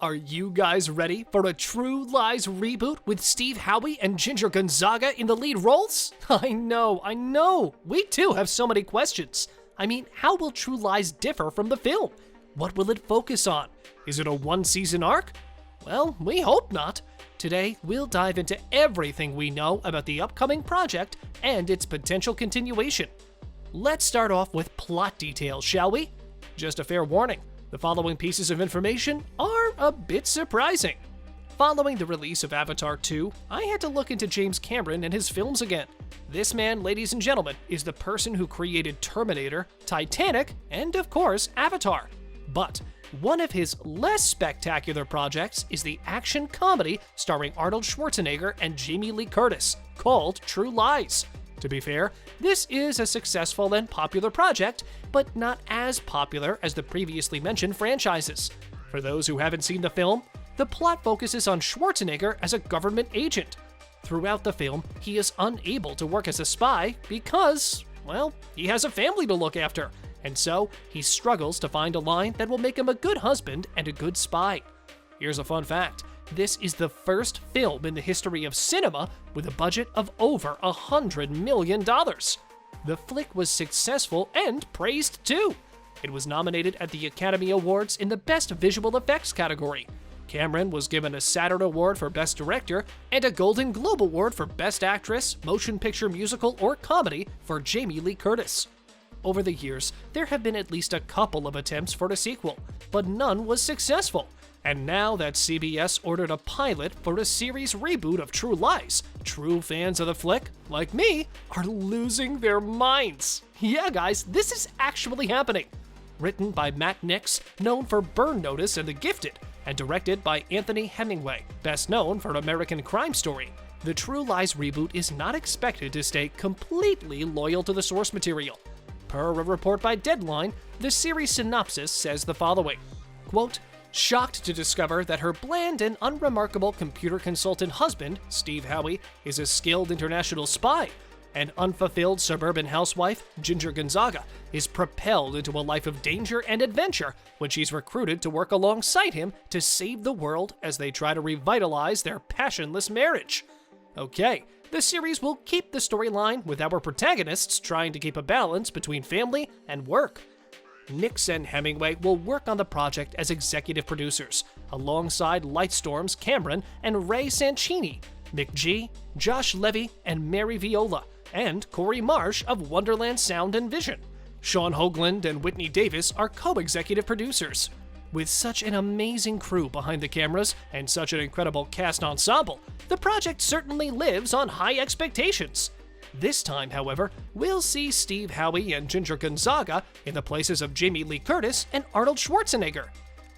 Are you guys ready for a True Lies reboot with Steve Howey and Ginger Gonzaga in the lead roles? I know. We too have so many questions. I mean, how will True Lies differ from the film? What will it focus on? Is it a one-season arc? Well, we hope not. Today, we'll dive into everything we know about the upcoming project and its potential continuation. Let's start off with plot details, shall we? Just a fair warning. The following pieces of information are a bit surprising. Following the release of Avatar 2, I had to look into James Cameron and his films again. This man, ladies and gentlemen, is the person who created Terminator, Titanic, and of course, Avatar. But one of his less spectacular projects is the action comedy starring Arnold Schwarzenegger and Jamie Lee Curtis, called True Lies. To be fair, this is a successful and popular project, but not as popular as the previously mentioned franchises. For those who haven't seen the film, the plot focuses on Schwarzenegger as a government agent. Throughout the film, he is unable to work as a spy because, well, he has a family to look after, and so he struggles to find a line that will make him a good husband and a good spy. Here's a fun fact. This is the first film in the history of cinema with a budget of over $100 million. The flick was successful and praised too. It was nominated at the Academy Awards in the Best Visual Effects category. Cameron was given a Saturn Award for Best Director and a Golden Globe Award for Best Actress, Motion Picture Musical, or Comedy for Jamie Lee Curtis. Over the years, there have been at least a couple of attempts for a sequel, but none was successful. And now that CBS ordered a pilot for a series reboot of True Lies, true fans of the flick, like me, are losing their minds. Yeah, guys, this is actually happening. Written by Matt Nix, known for Burn Notice and The Gifted, and directed by Anthony Hemingway, best known for American Crime Story, the True Lies reboot is not expected to stay completely loyal to the source material. Per a report by Deadline, the series synopsis says the following, quote, "Shocked to discover that her bland and unremarkable computer consultant husband, Steve Howey, is a skilled international spy. An unfulfilled suburban housewife, Ginger Gonzaga, is propelled into a life of danger and adventure when she's recruited to work alongside him to save the world as they try to revitalize their passionless marriage." Okay, the series will keep the storyline with our protagonists trying to keep a balance between family and work. Nix and Hemingway will work on the project as executive producers, alongside Lightstorm's Cameron and Ray Sancini, McG, Josh Levy, and Mary Viola, and Corey Marsh of Wonderland Sound and Vision. Sean Hoagland and Whitney Davis are co-executive producers. With such an amazing crew behind the cameras and such an incredible cast ensemble, the project certainly lives on high expectations. This time, however, we'll see Steve Howey and Ginger Gonzaga in the places of Jamie Lee Curtis and Arnold Schwarzenegger.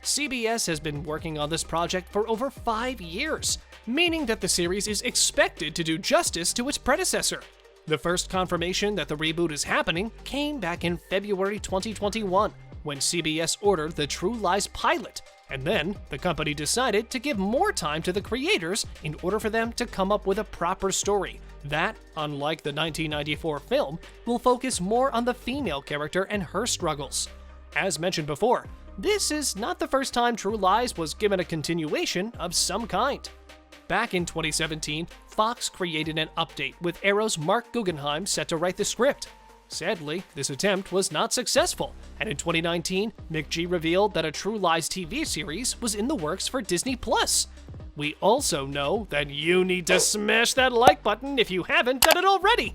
CBS has been working on this project for over 5 years, meaning that the series is expected to do justice to its predecessor. The first confirmation that the reboot is happening came back in February 2021, when CBS ordered the True Lies pilot, and then the company decided to give more time to the creators in order for them to come up with a proper story that, unlike the 1994 film, will focus more on the female character and her struggles. As mentioned before, this is not the first time True Lies was given a continuation of some kind. Back in 2017, Fox created an update with Arrow's Mark Guggenheim set to write the script. Sadly, this attempt was not successful, and in 2019, McG revealed that a True Lies TV series was in the works for Disney+. We also know that you need to smash that like button if you haven't done it already!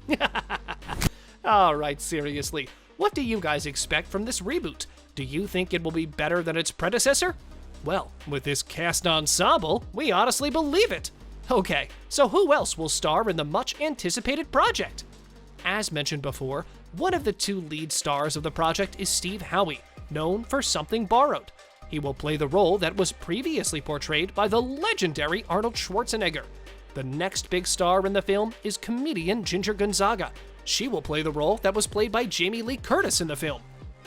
Alright, seriously, what do you guys expect from this reboot? Do you think it will be better than its predecessor? Well, with this cast ensemble, we honestly believe it! Okay, so who else will star in the much-anticipated project? As mentioned before, one of the two lead stars of the project is Steve Howey, known for Something Borrowed. He will play the role that was previously portrayed by the legendary Arnold Schwarzenegger. The next big star in the film is comedian Ginger Gonzaga. She will play the role that was played by Jamie Lee Curtis in the film.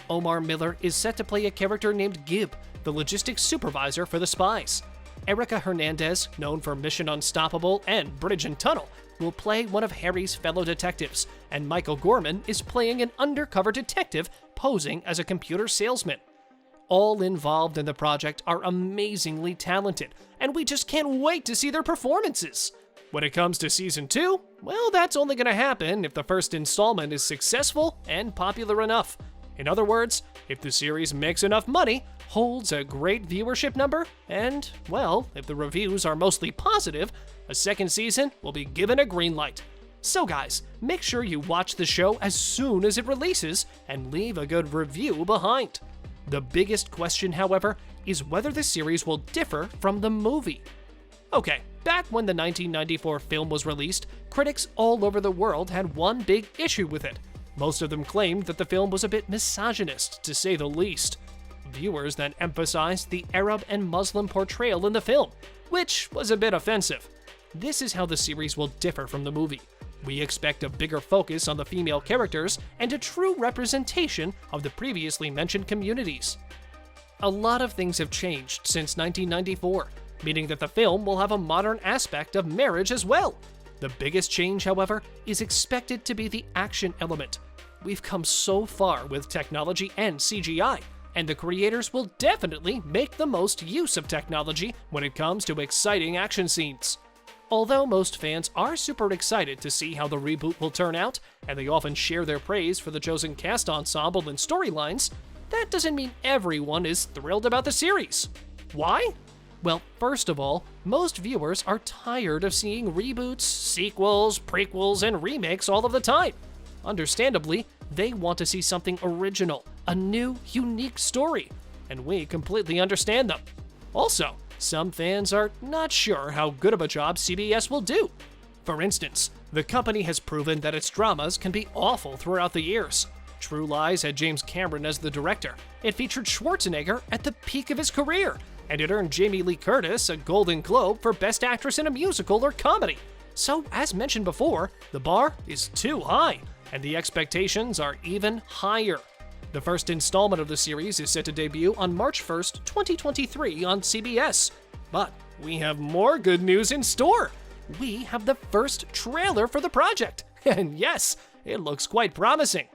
Omar Miller is set to play a character named Gib, the logistics supervisor for the spies. Erica Hernandez, known for Mission Unstoppable and Bridge and Tunnel, will play one of Harry's fellow detectives, and Michael Gorman is playing an undercover detective posing as a computer salesman. all involved in the project are amazingly talented, and we just can't wait to see their performances. When it comes to Season 2, well, that's only going to happen if the first installment is successful and popular enough. In other words, if the series makes enough money, holds a great viewership number, and, well, if the reviews are mostly positive, a second season will be given a green light. So guys, make sure you watch the show as soon as it releases and leave a good review behind. The biggest question, however, is whether the series will differ from the movie. Okay, back when the 1994 film was released, critics all over the world had one big issue with it. Most of them claimed that the film was a bit misogynist, to say the least. Viewers then emphasized the Arab and Muslim portrayal in the film, which was a bit offensive. This is how the series will differ from the movie. We expect a bigger focus on the female characters and a true representation of the previously mentioned communities. A lot of things have changed since 1994, meaning that the film will have a modern aspect of marriage as well. The biggest change, however, is expected to be the action element. We've come so far with technology and CGI, and the creators will definitely make the most use of technology when it comes to exciting action scenes. Although most fans are super excited to see how the reboot will turn out, and they often share their praise for the chosen cast ensemble and storylines, that doesn't mean everyone is thrilled about the series. Why? Well, first of all, most viewers are tired of seeing reboots, sequels, prequels, and remakes all of the time. Understandably, they want to see something original, a new, unique story, and we completely understand them. Also, some fans are not sure how good of a job CBS will do. For instance, the company has proven that its dramas can be awful throughout the years. True Lies had James Cameron as the director. It featured Schwarzenegger at the peak of his career, and it earned Jamie Lee Curtis a Golden Globe for Best Actress in a Musical or Comedy. So, as mentioned before, the bar is too high, and the expectations are even higher. The first installment of the series is set to debut on March 1st, 2023 on CBS. But we have more good news in store. We have the first trailer for the project, and yes, it looks quite promising.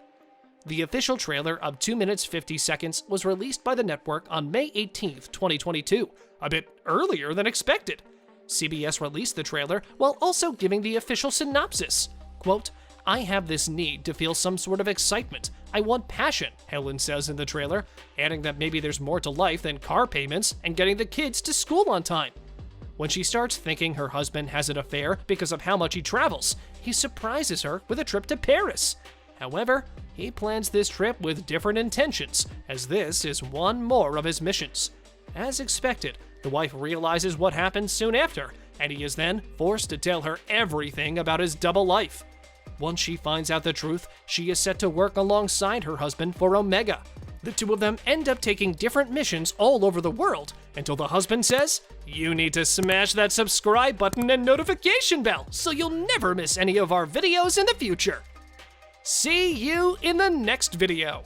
The official trailer of 2 minutes 50 seconds was released by the network on May 18th, 2022, a bit earlier than expected. CBS released the trailer while also giving the official synopsis. Quote, "I have this need to feel some sort of excitement. I want passion," Helen says in the trailer, adding that maybe there's more to life than car payments and getting the kids to school on time. When she starts thinking her husband has an affair because of how much he travels, he surprises her with a trip to Paris. However, he plans this trip with different intentions, as this is one more of his missions. As expected, the wife realizes what happens soon after, and he is then forced to tell her everything about his double life. Once she finds out the truth, she is set to work alongside her husband for Omega. The two of them end up taking different missions all over the world until the husband says, "You need to smash that subscribe button and notification bell so you'll never miss any of our videos in the future." See you in the next video.